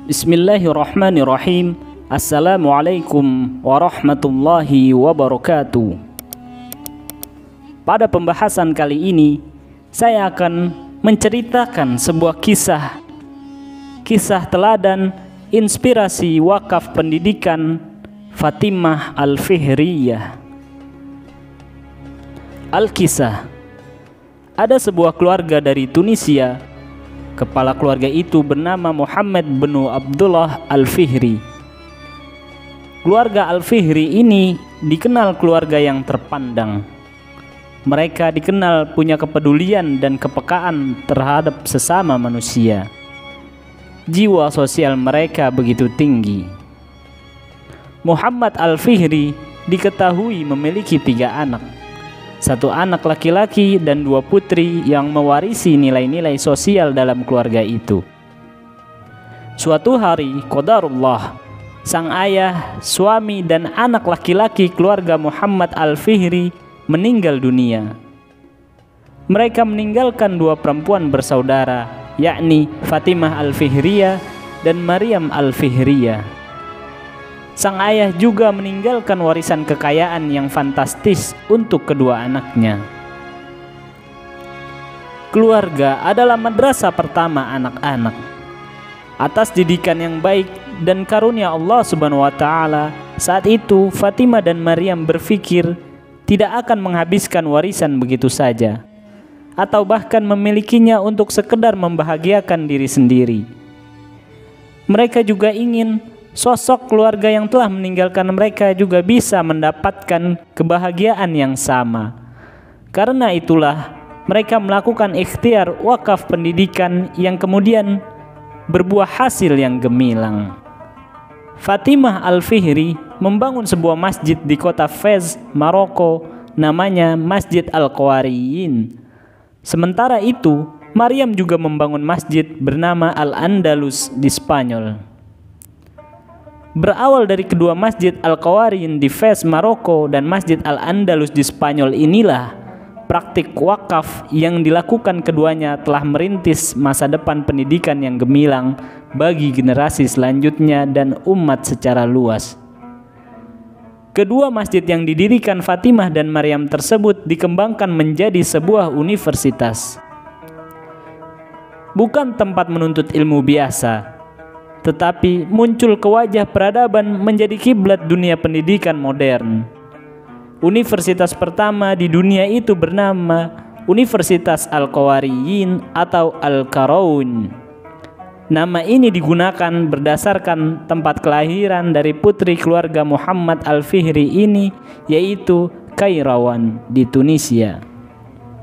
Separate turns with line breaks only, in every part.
Bismillahirrahmanirrahim. Assalamualaikum warahmatullahi wabarakatuh. Pada pembahasan kali ini, saya akan menceritakan sebuah kisah teladan inspirasi wakaf pendidikan Fatimah Al-Fihriyah. Al-Kisah. Ada sebuah keluarga dari Tunisia. Kepala keluarga itu bernama Muhammad bin Abdullah Al-Fihri. Keluarga Al-Fihri ini dikenal keluarga yang terpandang. Mereka dikenal punya kepedulian dan kepekaan terhadap sesama manusia. Jiwa sosial mereka begitu tinggi. Muhammad Al-Fihri diketahui memiliki 3 anak. 1 anak laki-laki dan 2 putri yang mewarisi nilai-nilai sosial dalam keluarga itu. Suatu hari, qadarullah, sang ayah, suami dan anak laki-laki keluarga Muhammad Al-Fihri meninggal dunia. Mereka meninggalkan 2 perempuan bersaudara, yakni Fatimah Al-Fihriyah dan Maryam Al-Fihriyah. Sang ayah juga meninggalkan warisan kekayaan yang fantastis untuk kedua anaknya. Keluarga adalah madrasah pertama anak-anak. Atas didikan yang baik dan karunia Allah Subhanahu wa taala, saat itu Fatimah dan Maryam berpikir tidak akan menghabiskan warisan begitu saja, atau bahkan memilikinya untuk sekedar membahagiakan diri sendiri. Mereka juga ingin sosok keluarga yang telah meninggalkan mereka juga bisa mendapatkan kebahagiaan yang sama. Karena itulah mereka melakukan ikhtiar wakaf pendidikan yang kemudian berbuah hasil yang gemilang. Fatimah Al-Fihri membangun sebuah masjid di kota Fez, Maroko, namanya Masjid Al-Qawariyin. Sementara itu, Maryam juga membangun masjid bernama Al-Andalus di Spanyol. Berawal dari kedua Masjid Al-Qawariyin di Fez, Maroko dan Masjid Al-Andalus di Spanyol inilah praktik wakaf yang dilakukan keduanya telah merintis masa depan pendidikan yang gemilang bagi generasi selanjutnya dan umat secara luas. Kedua masjid yang didirikan Fatimah dan Maryam tersebut dikembangkan menjadi sebuah universitas. Bukan tempat menuntut ilmu biasa, tetapi muncul ke wajah peradaban menjadi kiblat dunia pendidikan modern. Universitas pertama di dunia itu bernama Universitas Al-Qawariyin atau Al-Qarawun. Nama ini digunakan berdasarkan tempat kelahiran dari putri keluarga Muhammad Al-Fihri ini, yaitu Kairawan di Tunisia.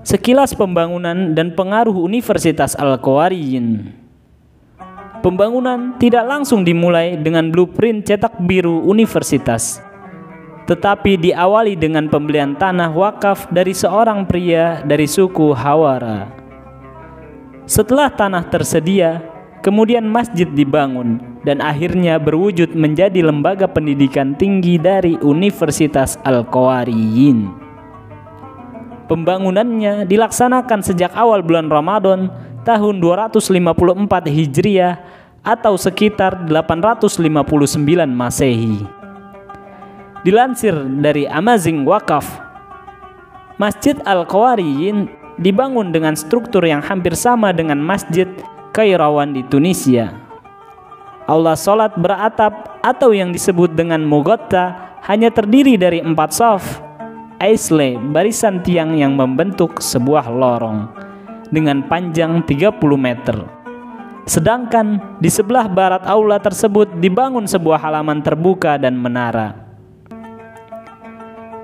Sekilas pembangunan dan pengaruh Universitas Al-Qawariyin. Pembangunan tidak langsung dimulai dengan blueprint cetak biru universitas, tetapi diawali dengan pembelian tanah wakaf dari seorang pria dari suku Hawara. Setelah tanah tersedia, kemudian masjid dibangun dan akhirnya berwujud menjadi lembaga pendidikan tinggi dari Universitas Al-Qawariyin. Pembangunannya dilaksanakan sejak awal bulan Ramadan tahun 254 Hijriah atau sekitar 859 Masehi. Dilansir dari Amazing Wakaf, Masjid Al-Qawariyin dibangun dengan struktur yang hampir sama dengan Masjid Kairawan di Tunisia. Aula salat beratap atau yang disebut dengan mugotta hanya terdiri dari 4 shaf, aisle, barisan tiang yang membentuk sebuah lorong dengan panjang 30 meter. Sedangkan di sebelah barat aula tersebut dibangun sebuah halaman terbuka dan menara.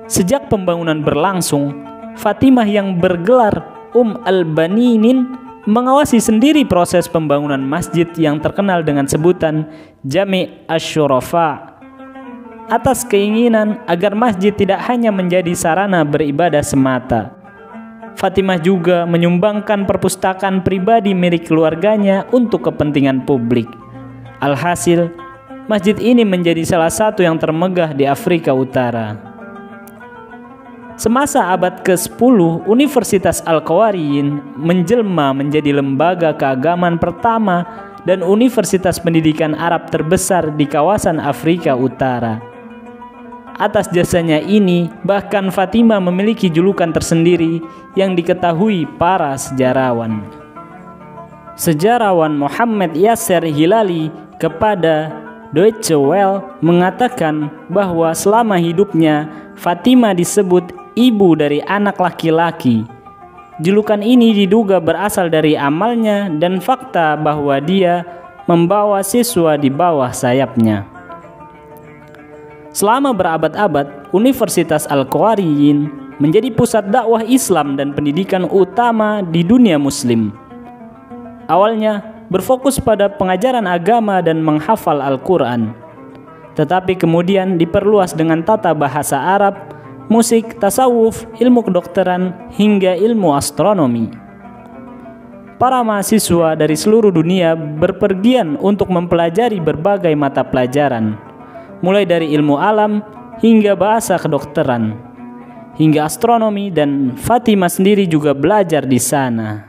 Sejak pembangunan berlangsung, Fatimah yang bergelar Al-Baninin mengawasi sendiri proses pembangunan masjid yang terkenal dengan sebutan Jami' Asy-Syurafa, atas keinginan agar masjid tidak hanya menjadi sarana beribadah semata. Fatimah juga menyumbangkan perpustakaan pribadi milik keluarganya untuk kepentingan publik. Alhasil, masjid ini menjadi salah satu yang termegah di Afrika Utara. Semasa abad ke-10, Universitas Al-Qawariyin menjelma menjadi lembaga keagamaan pertama dan universitas pendidikan Arab terbesar di kawasan Afrika Utara. Atas jasanya ini, bahkan Fatimah memiliki julukan tersendiri yang diketahui para sejarawan. Sejarawan Muhammad Yasser Hilali kepada Deutsche Welle mengatakan bahwa selama hidupnya Fatimah disebut ibu dari anak laki-laki. Julukan ini diduga berasal dari amalnya dan fakta bahwa dia membawa siswa di bawah sayapnya. Selama berabad-abad, Universitas Al-Qawariyyin menjadi pusat dakwah Islam dan pendidikan utama di dunia Muslim. Awalnya berfokus pada pengajaran agama dan menghafal Al-Quran, tetapi kemudian diperluas dengan tata bahasa Arab, musik, tasawuf, ilmu kedokteran, hingga ilmu astronomi. Para mahasiswa dari seluruh dunia berpergian untuk mempelajari berbagai mata pelajaran, mulai dari ilmu alam hingga bahasa kedokteran, hingga astronomi, dan Fatimah sendiri juga belajar di sana.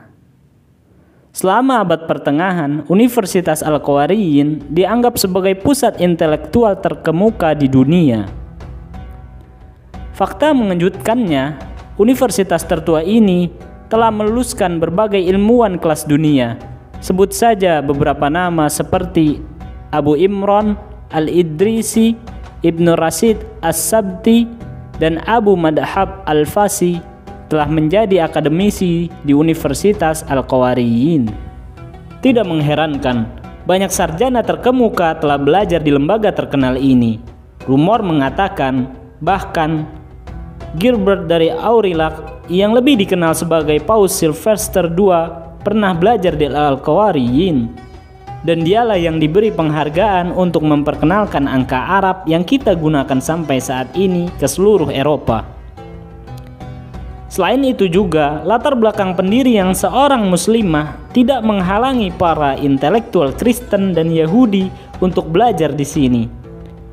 Selama abad pertengahan, Universitas Al-Qawariyyin dianggap sebagai pusat intelektual terkemuka di dunia. Fakta mengejutkannya, universitas tertua ini telah meluluskan berbagai ilmuwan kelas dunia. Sebut saja beberapa nama seperti Abu Imran Al-Idrisi, Ibnu Rashid As-Sabti, dan Abu Madhab Al-Fasi telah menjadi akademisi di Universitas Al-Qawariyyin. Tidak mengherankan, banyak sarjana terkemuka telah belajar di lembaga terkenal ini. Rumor mengatakan bahkan Gilbert dari Aurillac yang lebih dikenal sebagai Paus Sylvester II pernah belajar di Al-Qawariyyin, dan dialah yang diberi penghargaan untuk memperkenalkan angka Arab yang kita gunakan sampai saat ini ke seluruh Eropa. Selain itu juga, latar belakang pendiri yang seorang muslimah tidak menghalangi para intelektual Kristen dan Yahudi untuk belajar di sini.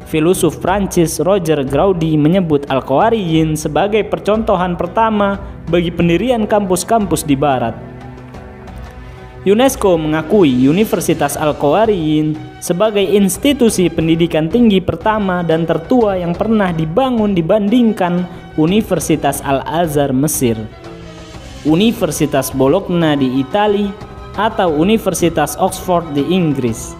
Filosof Prancis Roger Graudi menyebut Al-Qawariyyin sebagai percontohan pertama bagi pendirian kampus-kampus di Barat. UNESCO mengakui Universitas Al-Qawariyyin sebagai institusi pendidikan tinggi pertama dan tertua yang pernah dibangun dibandingkan Universitas Al-Azhar Mesir, Universitas Bologna di Italia, atau Universitas Oxford di Inggris.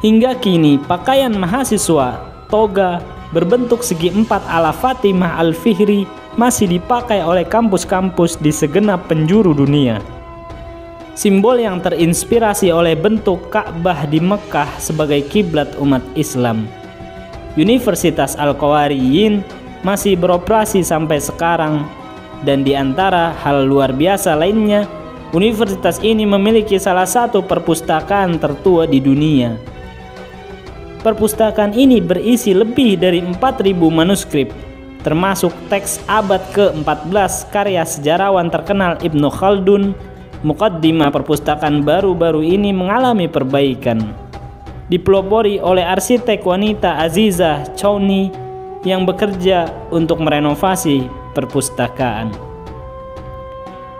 Hingga kini pakaian mahasiswa toga berbentuk segi empat ala Fatimah Al-Fihri masih dipakai oleh kampus-kampus di segenap penjuru dunia. Simbol yang terinspirasi oleh bentuk Ka'bah di Mekah sebagai kiblat umat Islam. Universitas Al-Qawariyyin masih beroperasi sampai sekarang, dan di antara hal luar biasa lainnya, universitas ini memiliki salah satu perpustakaan tertua di dunia. Perpustakaan ini berisi lebih dari 4.000 manuskrip, termasuk teks abad ke-14 karya sejarawan terkenal Ibnu Khaldun. Muqaddimah perpustakaan baru-baru ini mengalami perbaikan, dipelopori oleh arsitek wanita Azizah Chouni yang bekerja untuk merenovasi perpustakaan.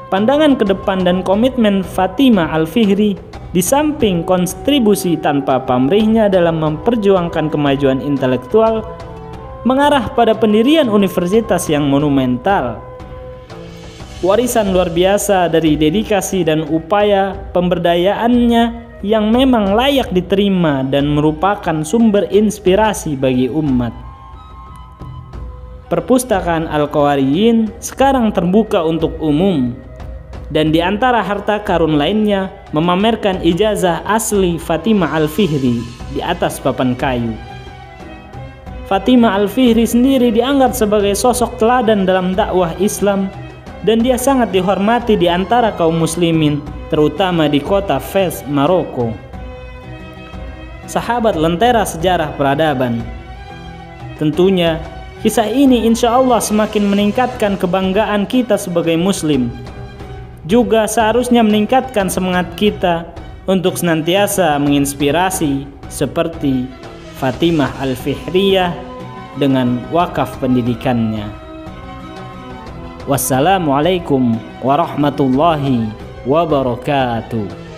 Pandangan ke depan dan komitmen Fatimah Al-Fihri di samping kontribusi tanpa pamrihnya dalam memperjuangkan kemajuan intelektual, mengarah pada pendirian universitas yang monumental. Warisan luar biasa dari dedikasi dan upaya pemberdayaannya yang memang layak diterima dan merupakan sumber inspirasi bagi umat. Perpustakaan Al-Qawariyyin sekarang terbuka untuk umum, dan di antara harta karun lainnya memamerkan ijazah asli Fatimah Al-Fihri di atas papan kayu. Fatimah Al-Fihri sendiri dianggap sebagai sosok teladan dalam dakwah Islam, dan dia sangat dihormati di antara kaum muslimin, terutama di kota Fez, Maroko. Sahabat lentera sejarah peradaban, tentunya kisah ini insya Allah semakin meningkatkan kebanggaan kita sebagai muslim, juga seharusnya meningkatkan semangat kita untuk senantiasa menginspirasi seperti Fatimah Al-Fihriyah dengan wakaf pendidikannya. Wassalamualaikum warahmatullahi wabarakatuh.